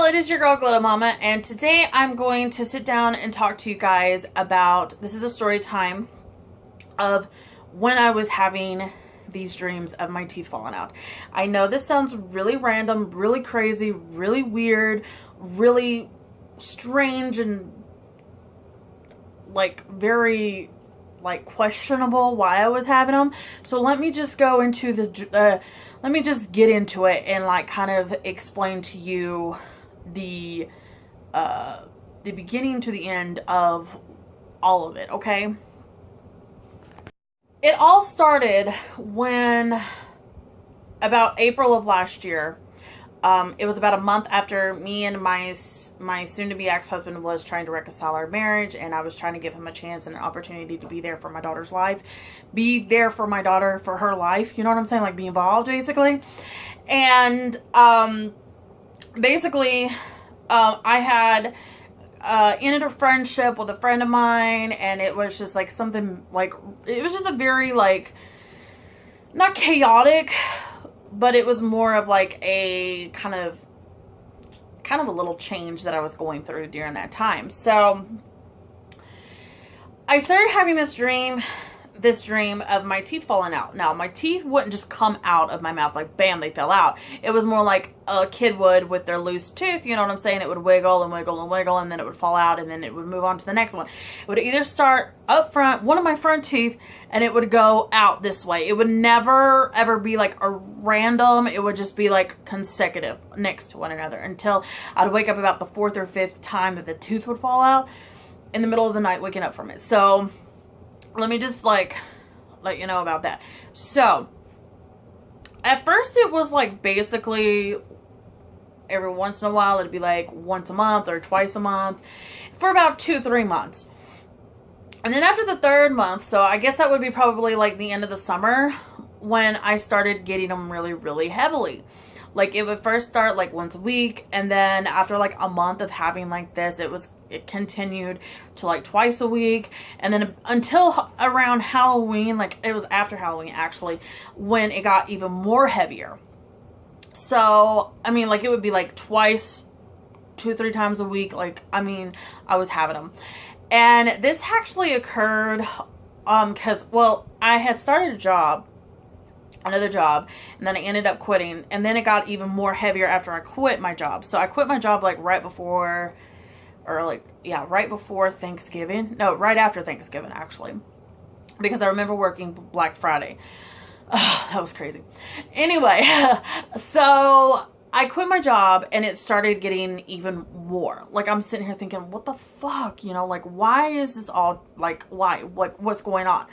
y'all, it is your girl Glitter Mama, and today I'm going to sit down and talk to you guys about, this is a story time of when I was having these dreams of my teeth falling out. I know this sounds really random, really crazy, really weird, really strange, and like very like questionable why I was having them. So let me just go into the let me just get into it and like kind of explain to you the beginning to the end of all of it, okay? It all started when about April of last year. It was about a month after me and my soon-to-be ex-husband was trying to reconcile our marriage, and I was trying to give him a chance and an opportunity to be there for my daughter's life, be there for my daughter for her life, you know what I'm saying, like be involved basically. And basically I had ended a friendship with a friend of mine, and it was just like something like, it was just a very like, not chaotic, but it was more of like a kind of a little change that I was going through during that time. So I started having this dream of my teeth falling out. Now, my teeth wouldn't just come out of my mouth like bam, they fell out. It was more like a kid would with their loose tooth, you know what I'm saying? It would wiggle and wiggle and wiggle, and then it would fall out, and then it would move on to the next one. It would either start up front, one of my front teeth, and it would go out this way. It would never ever be like a random, it would just be like consecutive next to one another until I'd wake up about the fourth or fifth time that the tooth would fall out in the middle of the night, waking up from it. So let me just like let you know about that. So at first it was like basically every once in a while. It'd be like once a month or twice a month for about 2-3 months. And then after the third month, so I guess that would be probably like the end of the summer, when I started getting them really, really heavily. Like it would first start like once a week, and then after like a month of having like this, it continued to like twice a week, and then until around Halloween, like it was after Halloween actually, when it got even more heavier. So I mean, like it would be like twice, 2-3 times a week. Like, I mean, I was having them. And this actually occurred because, well, I had started another job, and then I ended up quitting, and then it got even more heavier after I quit my job. So I quit my job like right before Thanksgiving. No, right after Thanksgiving actually, because I remember working Black Friday. That was crazy. Anyway, so I quit my job, and it started getting even more. Like, I'm sitting here thinking, what the fuck? You know, like, why is this all, like, why? What's going on?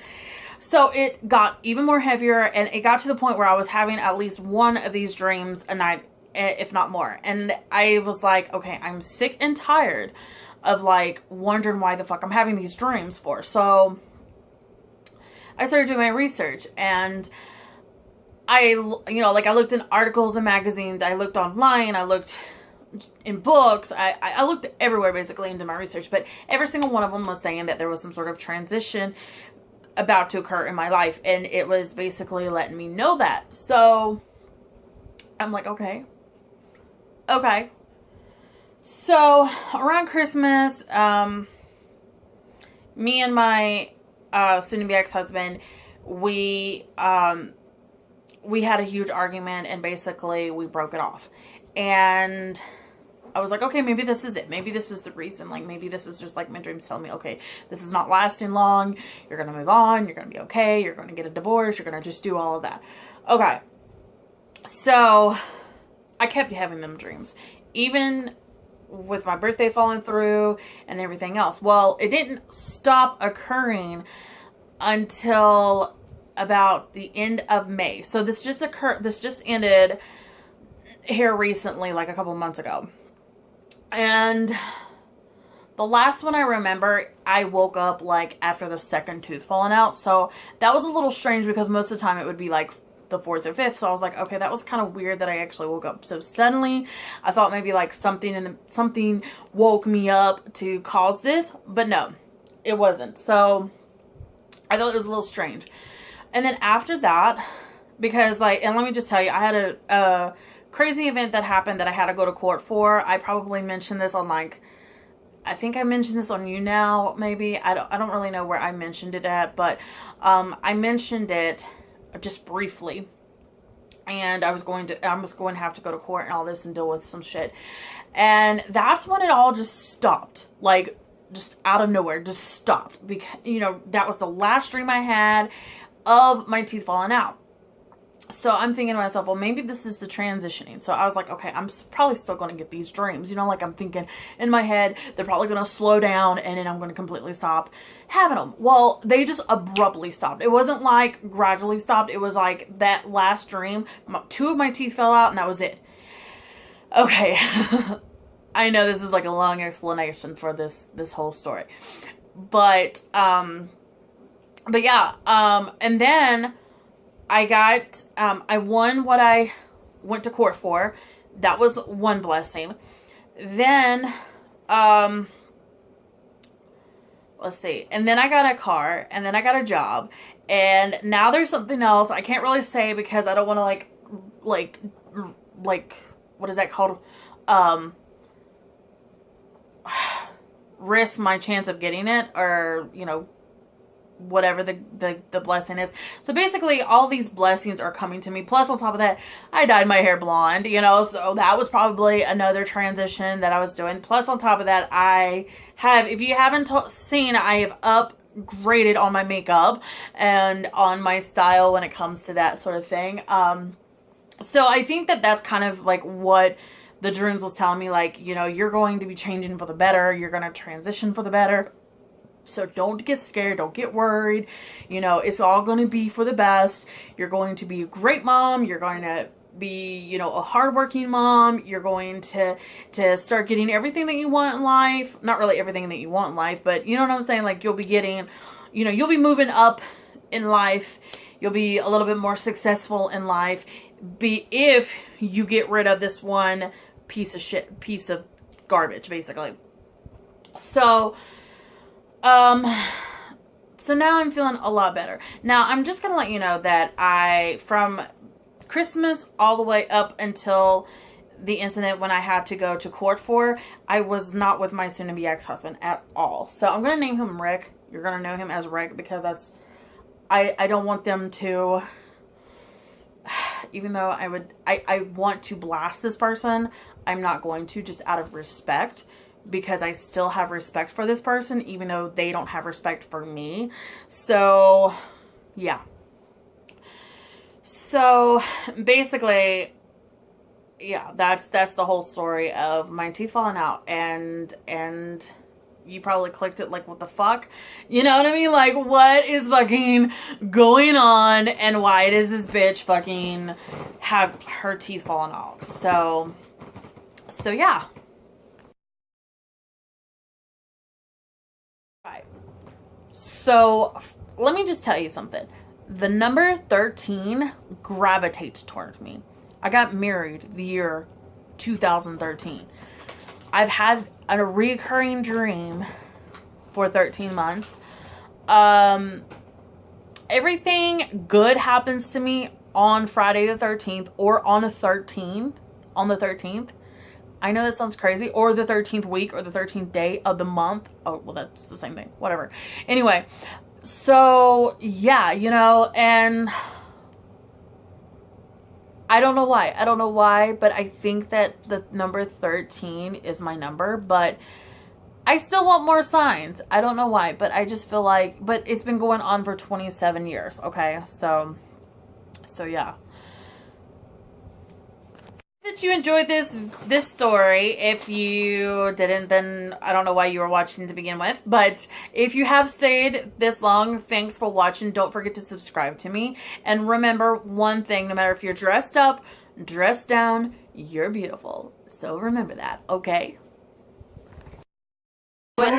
So it got even more heavier, and it got to the point where I was having at least one of these dreams a night, if not more. And I was like, okay, I'm sick and tired of, like, wondering why the fuck I'm having these dreams for. So I started doing my research, and I looked in articles and magazines, I looked online, I looked in books, I looked everywhere basically into my research, but every single one of them was saying that there was some sort of transition about to occur in my life, and it was basically letting me know that. So I'm like, okay. So around Christmas, me and my soon-to-be ex-husband, we had a huge argument, and basically we broke it off. And I was like, okay, maybe this is it. Maybe this is the reason. Like, maybe this is just like my dreams telling me, okay, this is not lasting long. You're going to move on. You're going to be okay. You're going to get a divorce. You're going to just do all of that. Okay. So I kept having them dreams, even with my birthday falling through and everything else. Well, it didn't stop occurring until about the end of May. So this just ended here recently, like a couple months ago. And the last one I remember, I woke up like after the second tooth falling out. So that was a little strange, because most of the time it would be like the fourth or fifth. So I was like, okay, that was kind of weird that I actually woke up so suddenly. I thought maybe like something woke me up to cause this, but no, it wasn't. So I thought it was a little strange. And then after that, because like, and let me just tell you, I had a crazy event that happened that I had to go to court for. I probably mentioned this on like, I think I mentioned this on You Now, maybe. I don't really know where I mentioned it at, but I mentioned it just briefly. And I was going to have to go to court and all this and deal with some shit. And that's when it all just stopped. Like, just out of nowhere, just stopped. Because, you know, that was the last dream I had of my teeth falling out. So I'm thinking to myself, well, maybe this is the transitioning. So I was like, okay, I'm probably still going to get these dreams. You know, like I'm thinking in my head, they're probably going to slow down and then I'm going to completely stop having them. Well, they just abruptly stopped. It wasn't like gradually stopped. It was like that last dream, 2 of my teeth fell out and that was it. Okay. I know this is like a long explanation for this whole story. But yeah, and then I got, I won what I went to court for. That was one blessing. Then, let's see. And then I got a car, and then I got a job. And now there's something else I can't really say because I don't want to like, what is that called? Risk my chance of getting it, or, you know, whatever the blessing is. So basically all these blessings are coming to me. Plus on top of that, I dyed my hair blonde, you know, so that was probably another transition that I was doing. Plus on top of that, I have, if you haven't seen, I have upgraded on my makeup and on my style when it comes to that sort of thing. So I think that that's kind of like what the dreams was telling me, like, you know, you're going to be changing for the better. You're going to transition for the better. So don't get scared. Don't get worried. You know, it's all going to be for the best. You're going to be a great mom. You're going to be, you know, a hardworking mom. You're going to start getting everything that you want in life. Not really everything that you want in life, but you know what I'm saying? Like, you'll be getting, you know, you'll be moving up in life. You'll be a little bit more successful in life. If you get rid of this one piece of garbage, basically. So so now I'm feeling a lot better. Now, I'm just going to let you know that from Christmas all the way up until the incident when I had to go to court for, I was not with my soon-to-be ex-husband at all. So I'm going to name him Rick. You're going to know him as Rick because I don't want them to, even though I want to blast this person, I'm not going to, just out of respect. Because I still have respect for this person, even though they don't have respect for me. So, yeah. So, basically, yeah, that's the whole story of my teeth falling out. And you probably clicked it like, what the fuck? You know what I mean? Like, what is fucking going on? And why does this bitch fucking have her teeth falling out? So yeah. So, let me just tell you something. The number 13 gravitates towards me. I got married the year 2013. I've had a recurring dream for 13 months. Everything good happens to me on Friday the 13th or on the 13th. I know that sounds crazy. Or the 13th week or the 13th day of the month. Oh, well, that's the same thing. Whatever. Anyway, so yeah, you know, and I don't know why. I don't know why, but I think that the number 13 is my number, but I still want more signs. I don't know why, but I just feel like, but it's been going on for 27 years. Okay. So yeah. If you enjoyed this story. If you didn't, then I don't know why you were watching to begin with. But if you have stayed this long, thanks for watching. Don't forget to subscribe to me. And remember one thing, no matter if you're dressed up, dressed down, you're beautiful. So remember that, okay? When